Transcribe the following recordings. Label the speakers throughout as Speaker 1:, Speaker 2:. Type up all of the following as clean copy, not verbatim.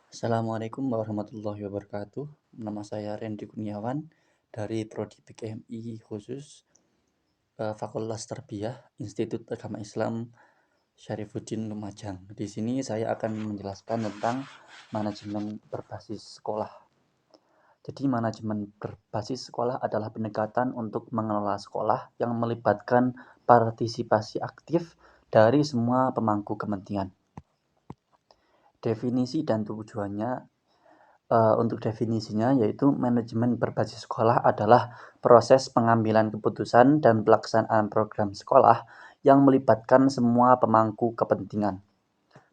Speaker 1: Assalamualaikum warahmatullahi wabarakatuh. Nama saya Randy Kurniawan dari Prodi PKMI khusus Fakultas Tarbiyah Institut Agama Islam Syarifuddin Lumajang. Di sini saya akan menjelaskan tentang manajemen berbasis sekolah. Jadi manajemen berbasis sekolah adalah pendekatan untuk mengelola sekolah yang melibatkan partisipasi aktif dari semua pemangku kepentingan. Definisi dan tujuannya. Untuk definisinya yaitu manajemen berbasis sekolah adalah proses pengambilan keputusan dan pelaksanaan program sekolah yang melibatkan semua pemangku kepentingan.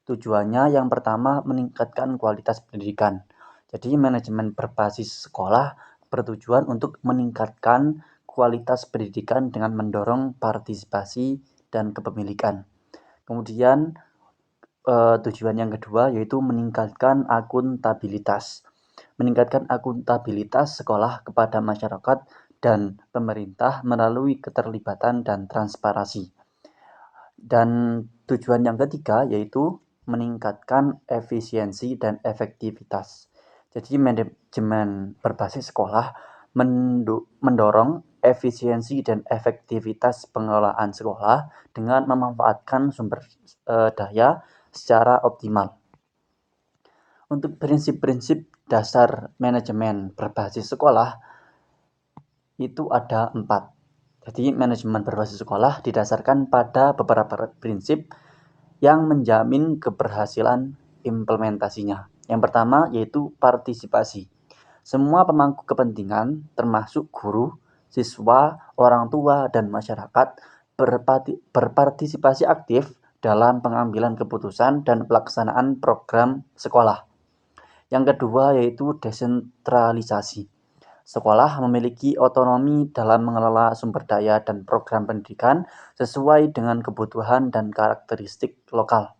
Speaker 1: Tujuannya yang pertama meningkatkan kualitas pendidikan. Jadi manajemen berbasis sekolah bertujuan untuk meningkatkan kualitas pendidikan dengan mendorong partisipasi dan kepemilikan. Kemudian tujuan yang kedua yaitu meningkatkan akuntabilitas. Meningkatkan akuntabilitas sekolah kepada masyarakat dan pemerintah melalui keterlibatan dan transparansi. Dan tujuan yang ketiga yaitu meningkatkan efisiensi dan efektivitas. Jadi manajemen berbasis sekolah mendorong efisiensi dan efektivitas pengelolaan sekolah dengan memanfaatkan sumber daya secara optimal. Untuk prinsip-prinsip dasar manajemen berbasis sekolah itu ada 4. Jadi manajemen berbasis sekolah didasarkan pada beberapa prinsip yang menjamin keberhasilan implementasinya. Yang pertama yaitu partisipasi. Semua pemangku kepentingan termasuk guru, siswa, orang tua, dan masyarakat berpartisipasi aktif dalam pengambilan keputusan dan pelaksanaan program sekolah. Yang kedua yaitu desentralisasi. Sekolah memiliki otonomi dalam mengelola sumber daya dan program pendidikan sesuai dengan kebutuhan dan karakteristik lokal.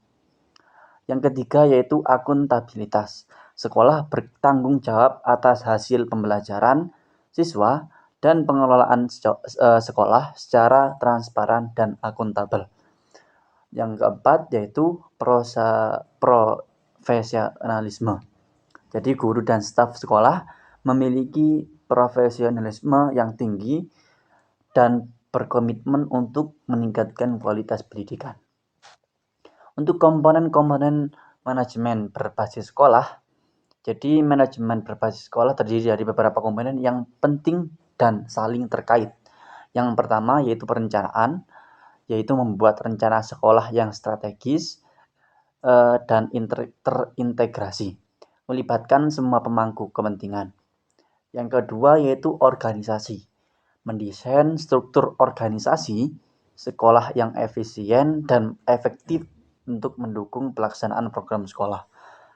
Speaker 1: Yang ketiga yaitu akuntabilitas. Sekolah bertanggung jawab atas hasil pembelajaran siswa dan pengelolaan sekolah secara transparan dan akuntabel. Yang keempat yaitu profesionalisme. Jadi guru dan staf sekolah memiliki profesionalisme yang tinggi dan berkomitmen untuk meningkatkan kualitas pendidikan. Untuk komponen-komponen manajemen berbasis sekolah, jadi manajemen berbasis sekolah terdiri dari beberapa komponen yang penting dan saling terkait. Yang pertama yaitu perencanaan, yaitu membuat rencana sekolah yang strategis dan terintegrasi, melibatkan semua pemangku kepentingan. Yang kedua yaitu organisasi, mendesain struktur organisasi sekolah yang efisien dan efektif untuk mendukung pelaksanaan program sekolah.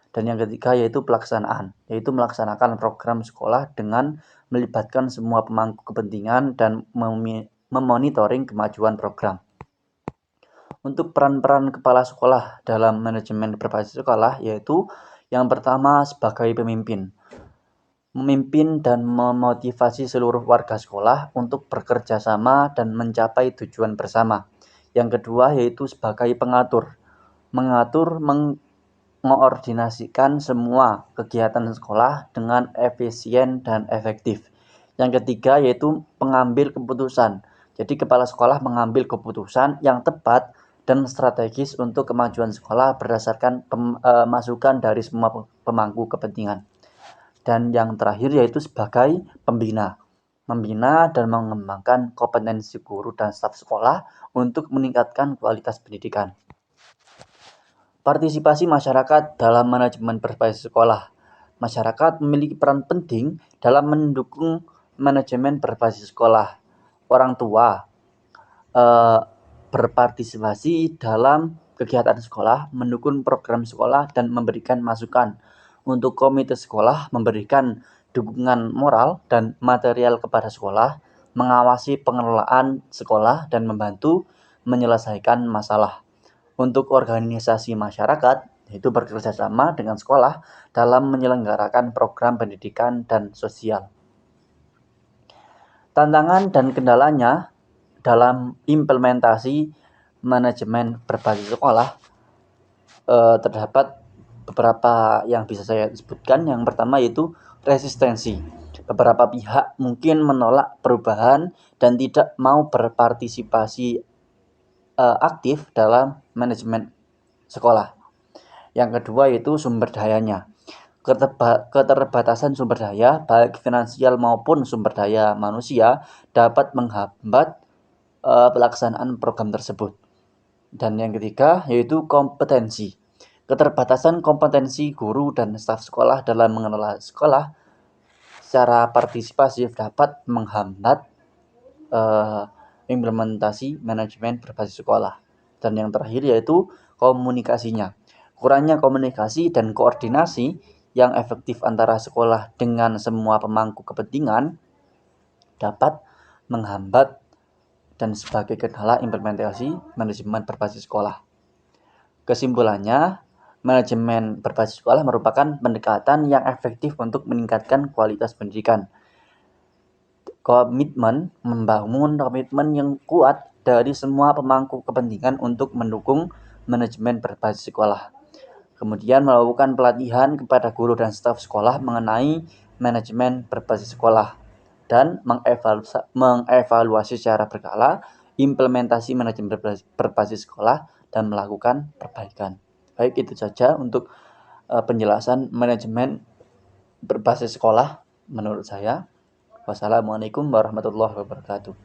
Speaker 1: Dan yang ketiga yaitu pelaksanaan, yaitu melaksanakan program sekolah dengan melibatkan semua pemangku kepentingan dan memonitoring kemajuan program. Untuk peran-peran kepala sekolah dalam manajemen berbasis sekolah yaitu yang pertama sebagai pemimpin. Memimpin dan memotivasi seluruh warga sekolah untuk bekerja sama dan mencapai tujuan bersama. Yang kedua yaitu sebagai pengatur. Mengatur mengoordinasikan semua kegiatan sekolah dengan efisien dan efektif. Yang ketiga yaitu pengambil keputusan. Jadi kepala sekolah mengambil keputusan yang tepat dan strategis untuk kemajuan sekolah berdasarkan masukan dari semua pemangku kepentingan. Dan yang terakhir yaitu sebagai pembina. Membina dan mengembangkan kompetensi guru dan staf sekolah untuk meningkatkan kualitas pendidikan. Partisipasi masyarakat dalam manajemen berbasis sekolah. Masyarakat memiliki peran penting dalam mendukung manajemen berbasis sekolah. Orang tua berpartisipasi dalam kegiatan sekolah, mendukung program sekolah dan memberikan masukan. Untuk komite sekolah memberikan dukungan moral dan material kepada sekolah, mengawasi pengelolaan sekolah dan membantu menyelesaikan masalah. Untuk organisasi masyarakat, yaitu bekerja sama dengan sekolah dalam menyelenggarakan program pendidikan dan sosial. Tantangan dan kendalanya dalam implementasi manajemen berbasis sekolah terdapat beberapa yang bisa saya sebutkan. Yang pertama yaitu resistensi. Beberapa pihak mungkin menolak perubahan dan tidak mau berpartisipasi aktif dalam manajemen sekolah. Yang kedua yaitu sumber dayanya. Keterbatasan sumber daya, baik finansial maupun sumber daya manusia, dapat menghambat pelaksanaan program tersebut. Dan yang ketiga yaitu kompetensi. Keterbatasan kompetensi guru dan staf sekolah dalam mengelola sekolah secara partisipasif dapat menghambat implementasi manajemen berbasis sekolah. Dan yang terakhir yaitu komunikasinya. Kurangnya komunikasi dan koordinasi yang efektif antara sekolah dengan semua pemangku kepentingan dapat menghambat dan sebagai kendala implementasi manajemen berbasis sekolah. Kesimpulannya, manajemen berbasis sekolah merupakan pendekatan yang efektif untuk meningkatkan kualitas pendidikan. Membangun komitmen yang kuat dari semua pemangku kepentingan untuk mendukung manajemen berbasis sekolah. Kemudian melakukan pelatihan kepada guru dan staf sekolah mengenai manajemen berbasis sekolah dan mengevaluasi secara berkala implementasi manajemen berbasis sekolah dan melakukan perbaikan. Baik, itu saja untuk penjelasan manajemen berbasis sekolah menurut saya. Wassalamualaikum warahmatullahi wabarakatuh.